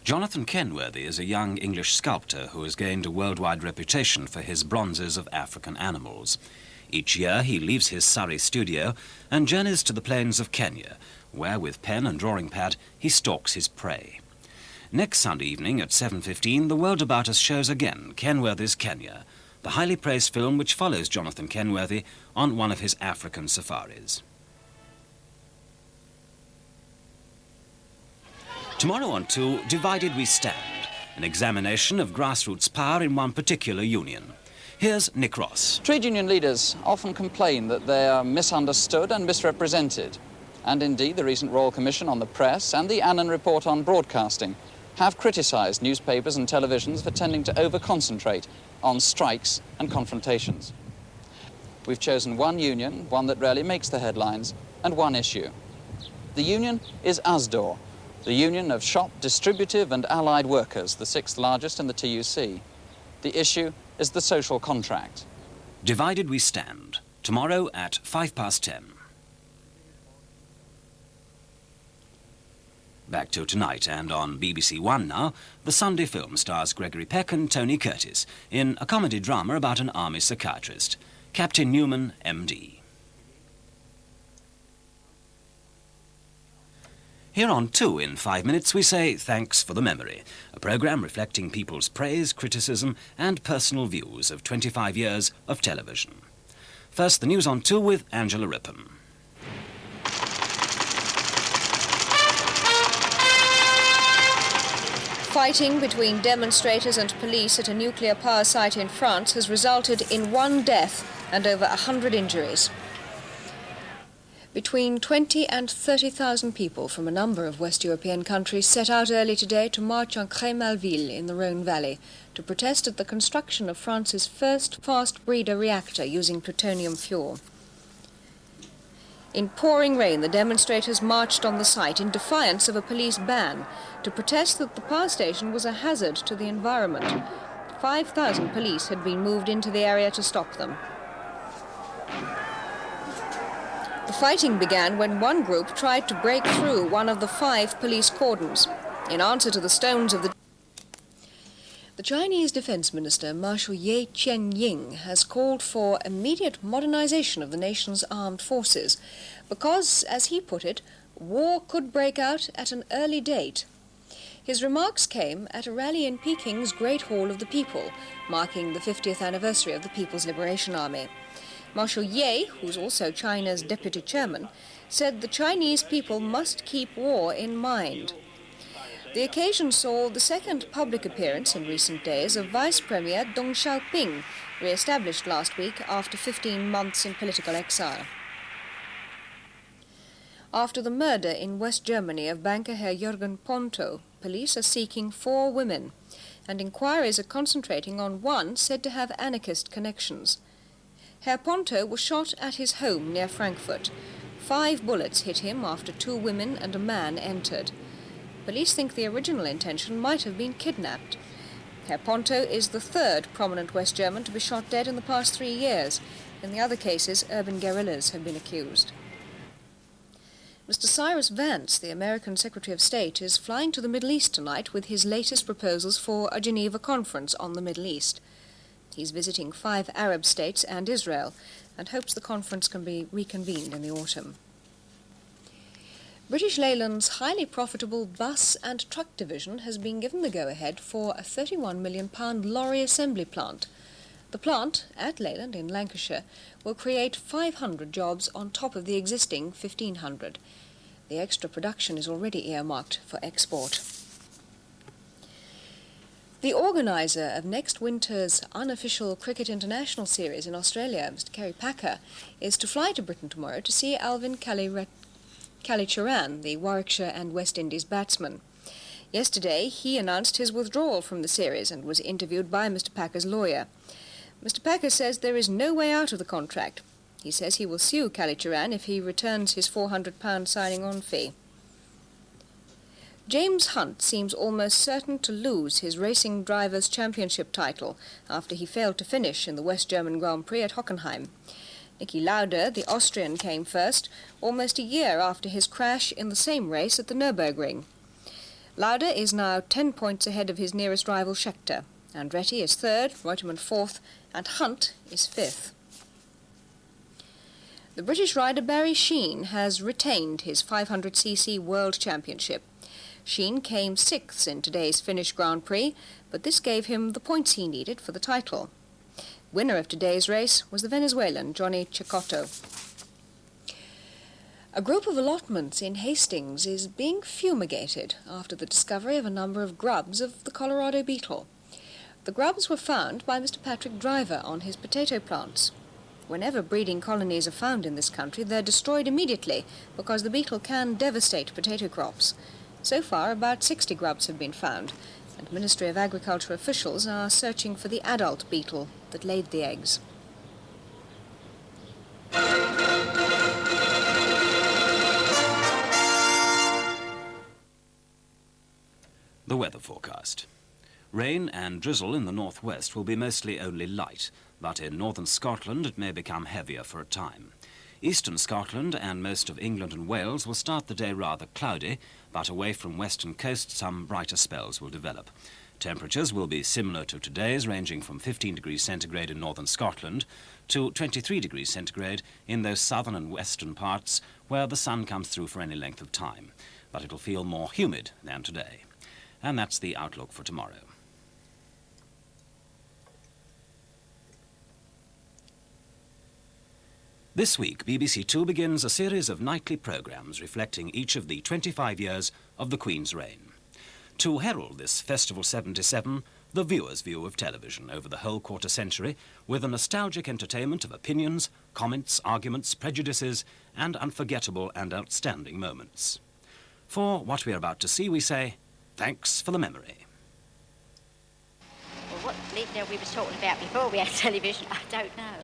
Jonathan Kenworthy is a young English sculptor who has gained a worldwide reputation for his bronzes of African animals. Each year he leaves his Surrey studio and journeys to the plains of Kenya, where with pen and drawing pad he stalks his prey. Next Sunday evening at 7:15, The World About Us shows again Kenworthy's Kenya, the highly praised film which follows Jonathan Kenworthy on one of his African safaris. Tomorrow on 2, Divided We Stand, an examination of grassroots power in one particular union. Here's Nick Ross. Trade union leaders often complain that they are misunderstood and misrepresented. And indeed, the recent Royal Commission on the Press and the Annan Report on Broadcasting have criticised newspapers and televisions for tending to over-concentrate on strikes and confrontations. We've chosen one union, one that rarely makes the headlines, and one issue. The union is USDOR, the Union of Shop, Distributive and Allied Workers, the 6th largest in the TUC. The issue is the social contract. Divided We Stand, tomorrow at 10:05. Back to tonight, and on BBC1 now, the Sunday film stars Gregory Peck and Tony Curtis in a comedy drama about an army psychiatrist, Captain Newman, MD. Here on 2 in 5 minutes we say Thanks for the Memory, a programme reflecting people's praise, criticism and personal views of 25 years of television. First, the news on 2 with Angela Rippon. Fighting between demonstrators and police at a nuclear power site in France has resulted in 1 death and over 100 injuries. Between 20 and 30,000 people from a number of West European countries set out early today to march on Crémalville in the Rhône Valley to protest at the construction of France's first fast breeder reactor using plutonium fuel. In pouring rain, the demonstrators marched on the site in defiance of a police ban to protest that the power station was a hazard to the environment. 5,000 police had been moved into the area to stop them. The fighting began when one group tried to break through one of the 5 police cordons. In answer to the stones of the Chinese Defense Minister, Marshal Ye Qianying, has called for immediate modernization of the nation's armed forces because, as he put it, war could break out at an early date. His remarks came at a rally in Peking's Great Hall of the People, marking the 50th anniversary of the People's Liberation Army. Marshal Ye, who's also China's deputy chairman, said the Chinese people must keep war in mind. The occasion saw the second public appearance in recent days of Vice Premier Deng Xiaoping, re-established last week after 15 months in political exile. After the murder in West Germany of banker Herr Jürgen Ponto, police are seeking 4 women, and inquiries are concentrating on one said to have anarchist connections. Herr Ponto was shot at his home near Frankfurt. 5 bullets hit him after 2 women and a man entered. Police think the original intention might have been kidnapped. Herr Ponto is the 3rd prominent West German to be shot dead in the past 3 years. In the other cases, urban guerrillas have been accused. Mr. Cyrus Vance, the American Secretary of State, is flying to the Middle East tonight with his latest proposals for a Geneva conference on the Middle East. He's visiting 5 Arab states and Israel and hopes the conference can be reconvened in the autumn. British Leyland's highly profitable bus and truck division has been given the go-ahead for a £31 million lorry assembly plant. The plant, at Leyland in Lancashire, will create 500 jobs on top of the existing 1,500. The extra production is already earmarked for export. The organiser of next winter's unofficial Cricket International Series in Australia, Mr. Kerry Packer, is to fly to Britain tomorrow to see Alvin Kallicharran, the Warwickshire and West Indies batsman. Yesterday, he announced his withdrawal from the series and was interviewed by Mr. Packer's lawyer. Mr. Packer says there is no way out of the contract. He says he will sue Kallicharran if he returns his £400 signing-on fee. James Hunt seems almost certain to lose his Racing Drivers' Championship title after he failed to finish in the West German Grand Prix at Hockenheim. Niki Lauda, the Austrian, came first, almost a year after his crash in the same race at the Nürburgring. Lauda is now 10 points ahead of his nearest rival Scheckter. Andretti is third, Reutemann fourth, and Hunt is fifth. The British rider Barry Sheene has retained his 500cc World Championship. Sheene came sixth in today's Finnish Grand Prix, but this gave him the points he needed for the title. Winner of today's race was the Venezuelan Johnny Cecotto. A group of allotments in Hastings is being fumigated after the discovery of a number of grubs of the Colorado beetle. The grubs were found by Mr. Patrick Driver on his potato plants. Whenever breeding colonies are found in this country, they're destroyed immediately because the beetle can devastate potato crops. So far, about 60 grubs have been found, and Ministry of Agriculture officials are searching for the adult beetle that laid the eggs. The weather forecast. Rain and drizzle in the northwest will be mostly only light, but in northern Scotland it may become heavier for a time. Eastern Scotland and most of England and Wales will start the day rather cloudy, but away from western coast some brighter spells will develop. Temperatures will be similar to today's, ranging from 15 degrees centigrade in northern Scotland to 23 degrees centigrade in those southern and western parts where the sun comes through for any length of time. But it'll feel more humid than today. And that's the outlook for tomorrow. This week, BBC2 begins a series of nightly programmes reflecting each of the 25 years of the Queen's reign. To herald this Festival 77, the viewer's view of television over the whole quarter century, with a nostalgic entertainment of opinions, comments, arguments, prejudices, and unforgettable and outstanding moments. For what we are about to see, we say, thanks for the memory. Well, what we were talking about before we had television, I don't know.